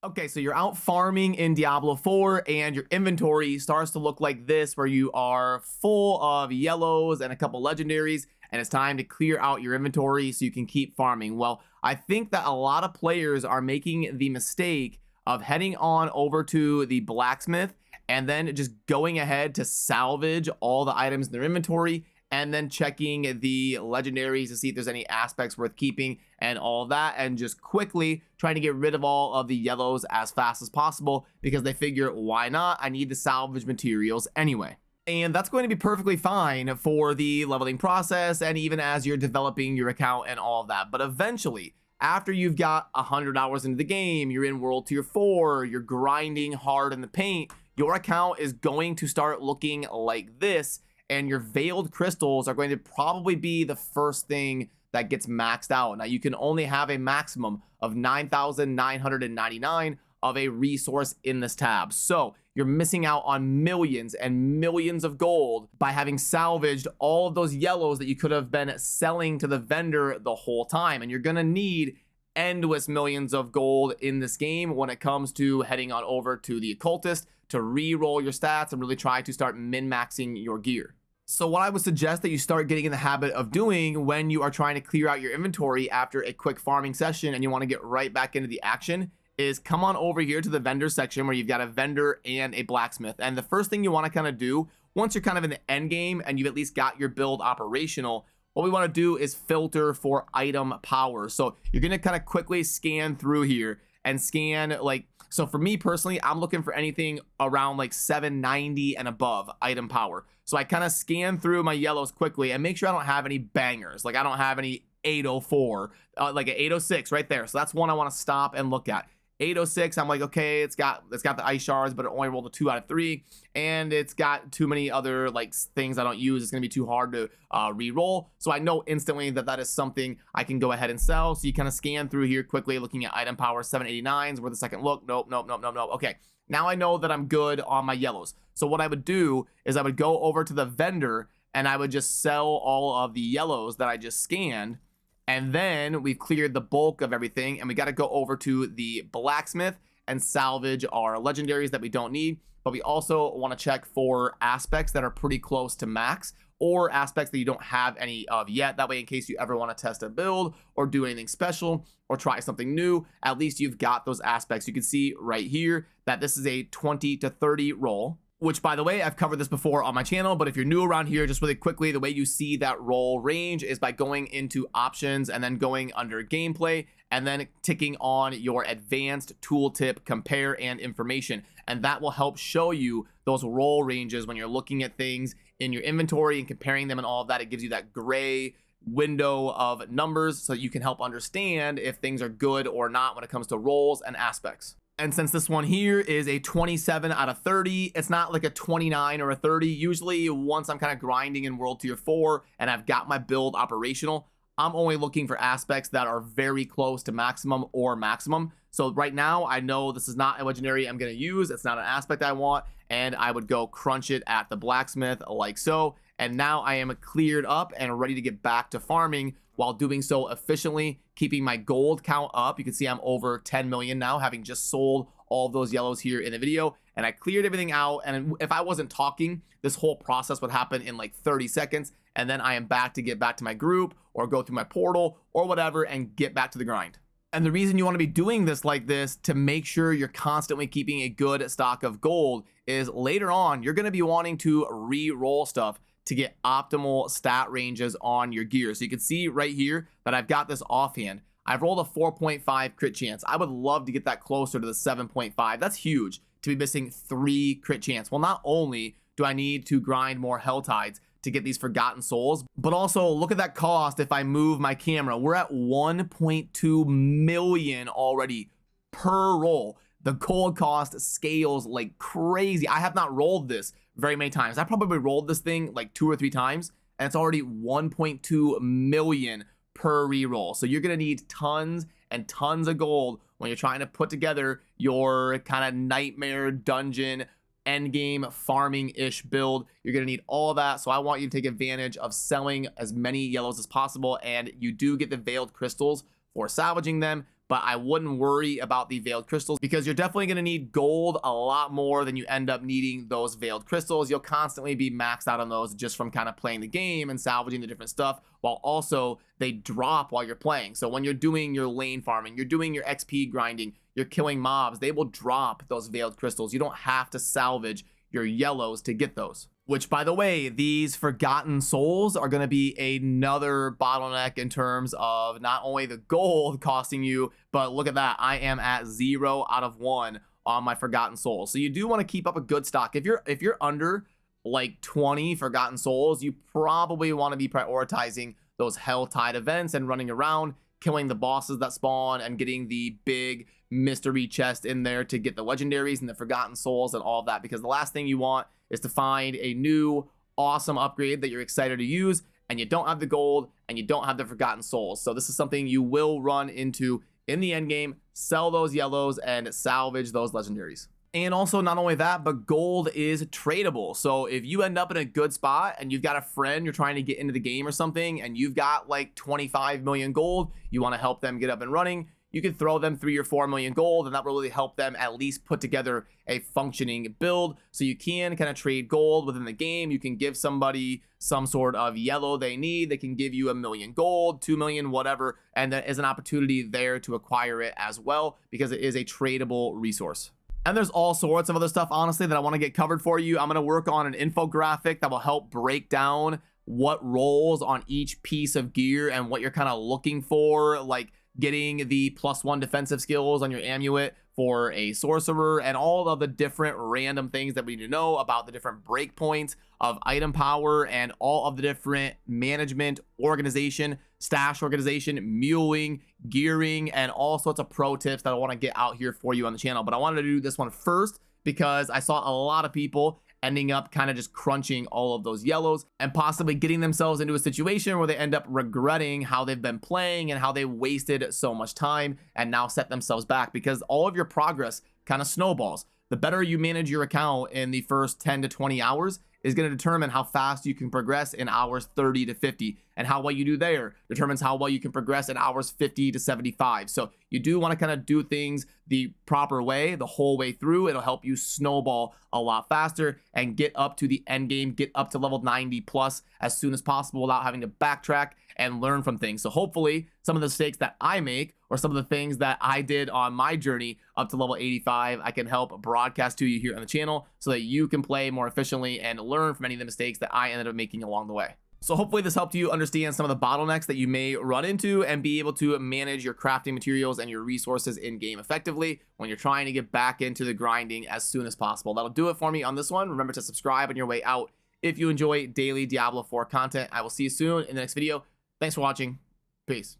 Okay, so you're out farming in Diablo 4 and your inventory starts to look like this, where you are full of yellows and a couple legendaries, and it's time to clear out your inventory so you can keep farming. Well, I think that a lot of players are making the mistake of heading on over to the blacksmith and then just going ahead to salvage all the items in their inventory and then checking the legendaries to see if there's any aspects worth keeping and all that, and just quickly trying to get rid of all of the yellows as fast as possible because they figure, why not? I need the salvage materials anyway. And that's going to be perfectly fine for the leveling process and even as you're developing your account and all of that. But eventually, after you've got 100 hours into the game, you're in World Tier 4, you're grinding hard in the paint, your account is going to start looking like this, and your veiled crystals are going to probably be the first thing that gets maxed out. Now, you can only have a maximum of 9,999 of a resource in this tab. So you're missing out on millions and millions of gold by having salvaged all of those yellows that you could have been selling to the vendor the whole time. And you're gonna need endless millions of gold in this game when it comes to heading on over to the occultist to re-roll your stats and really try to start min-maxing your gear. So what I would suggest that you start getting in the habit of doing when you are trying to clear out your inventory after a quick farming session and you want to get right back into the action is come on over here to the vendor section where you've got a vendor and a blacksmith. And the first thing you want to kind of do once you're kind of in the end game and you've at least got your build operational, what we want to do is filter for item power. So you're going to kind of quickly scan through here and scan, like, so for me personally, I'm looking for anything around like 790 and above item power. So I kind of scan through my yellows quickly and make sure I don't have any bangers. Like I don't have any 804, like an 806 right there. So that's one I want to stop and look at. 806, I'm like, okay, it's got the ice shards, but it only rolled a 2 out of 3, and it's got too many other like things I don't use. It's gonna be too hard to re-roll. So I know instantly that that is something I can go ahead and sell. So you kind of scan through here quickly, looking at item power 789s worth a second look. Nope, nope, nope, nope, nope. Okay, now I know that I'm good on my yellows. So what I would do is I would go over to the vendor and I would just sell all of the yellows that I just scanned. And then we've cleared the bulk of everything, and we got to go over to the blacksmith and salvage our legendaries that we don't need. But we also want to check for aspects that are pretty close to max, or aspects that you don't have any of yet. That way, in case you ever want to test a build or do anything special or try something new, at least you've got those aspects. You can see right here that this is a 20 to 30 roll, which, by the way, I've covered this before on my channel, but if you're new around here, just really quickly, the way you see that roll range is by going into options and then going under gameplay and then ticking on your advanced tooltip compare and information. And that will help show you those roll ranges when you're looking at things in your inventory and comparing them and all of that. It gives you that gray window of numbers so that you can help understand if things are good or not when it comes to rolls and aspects. And since this one here is a 27 out of 30, it's not like a 29 or a 30. Usually once I'm kind of grinding in World Tier 4 and I've got my build operational, I'm only looking for aspects that are very close to maximum or maximum. So right now I know this is not a legendary I'm going to use. It's not an aspect I want. And I would go crunch it at the blacksmith like so. And now I am cleared up and ready to get back to farming while doing so efficiently, keeping my gold count up. You can see I'm over 10 million now, having just sold all of those yellows here in the video. And I cleared everything out. And if I wasn't talking, this whole process would happen in like 30 seconds. And then I am back to get back to my group or go through my portal or whatever and get back to the grind. And the reason you want to be doing this like this to make sure you're constantly keeping a good stock of gold is later on, you're going to be wanting to re-roll stuff to get optimal stat ranges on your gear. So you can see right here that I've got this offhand. I've rolled a 4.5 crit chance. I would love to get that closer to the 7.5. That's huge to be missing 3 crit chance. Well, not only do I need to grind more hell tides to get these forgotten souls, but also look at that cost if I move my camera. We're at 1.2 million already per roll. The gold cost scales like crazy. I have not rolled this very many times. I probably rolled this thing like 2 or 3 times, and it's already 1.2 million per reroll. So you're gonna need tons and tons of gold when you're trying to put together your kind of nightmare dungeon endgame farming-ish build. You're gonna need all of that. So I want you to take advantage of selling as many yellows as possible, and you do get the veiled crystals for salvaging them, but I wouldn't worry about the veiled crystals because you're definitely going to need gold a lot more than you end up needing those veiled crystals. You'll constantly be maxed out on those just from kind of playing the game and salvaging the different stuff, while also they drop while you're playing. So when you're doing your lane farming, you're doing your XP grinding, you're killing mobs, they will drop those veiled crystals. You don't have to salvage your yellows to get those. Which, by the way, these forgotten souls are going to be another bottleneck in terms of not only the gold costing you, but look at that. I am at 0 out of 1 on my forgotten souls. So you do want to keep up a good stock. If you're under like 20 forgotten souls, you probably want to be prioritizing those Hell Tide events and running around, killing the bosses that spawn and getting the big mystery chest in there to get the legendaries and the forgotten souls and all of that, because the last thing you want is to find a new awesome upgrade that you're excited to use and you don't have the gold and you don't have the forgotten souls. So this is something you will run into in the end game. Sell those yellows and salvage those legendaries. And also, not only that, but gold is tradable. So if you end up in a good spot and you've got a friend, you're trying to get into the game or something, and you've got like 25 million gold, you want to help them get up and running, you can throw them 3 or 4 million gold, and that will really help them at least put together a functioning build. So you can kind of trade gold within the game. You can give somebody some sort of yellow they need. They can give you 1 million gold, 2 million, whatever, and there is an opportunity there to acquire it as well because it is a tradable resource. And there's all sorts of other stuff, honestly, that I want to get covered for you. I'm going to work on an infographic that will help break down what rolls on each piece of gear and what you're kind of looking for, like getting the +1 defensive skills on your amulet for a sorcerer and all of the different random things that we need to know about the different breakpoints of item power and all of the different management, organization, stash organization, muling, gearing, and all sorts of pro tips that I want to get out here for you on the channel. But I wanted to do this one first because I saw a lot of people ending up kind of just crunching all of those yellows and possibly getting themselves into a situation where they end up regretting how they've been playing and how they wasted so much time and now set themselves back, because all of your progress kind of snowballs. The better you manage your account in the first 10 to 20 hours is going to determine how fast you can progress in hours 30 to 50, and how well you do there determines how well you can progress in hours 50 to 75. So you do want to kind of do things the proper way the whole way through. It'll help you snowball a lot faster and get up to the end game, get up to level 90 plus as soon as possible without having to backtrack and learn from things. So hopefully some of the mistakes that I make or some of the things that I did on my journey up to level 85, I can help broadcast to you here on the channel so that you can play more efficiently and learn from any of the mistakes that I ended up making along the way. So hopefully this helped you understand some of the bottlenecks that you may run into and be able to manage your crafting materials and your resources in game effectively when you're trying to get back into the grinding as soon as possible. That'll do it for me on this one. Remember to subscribe on your way out if you enjoy daily Diablo 4 content. I will see you soon in the next video. Thanks for watching. Peace.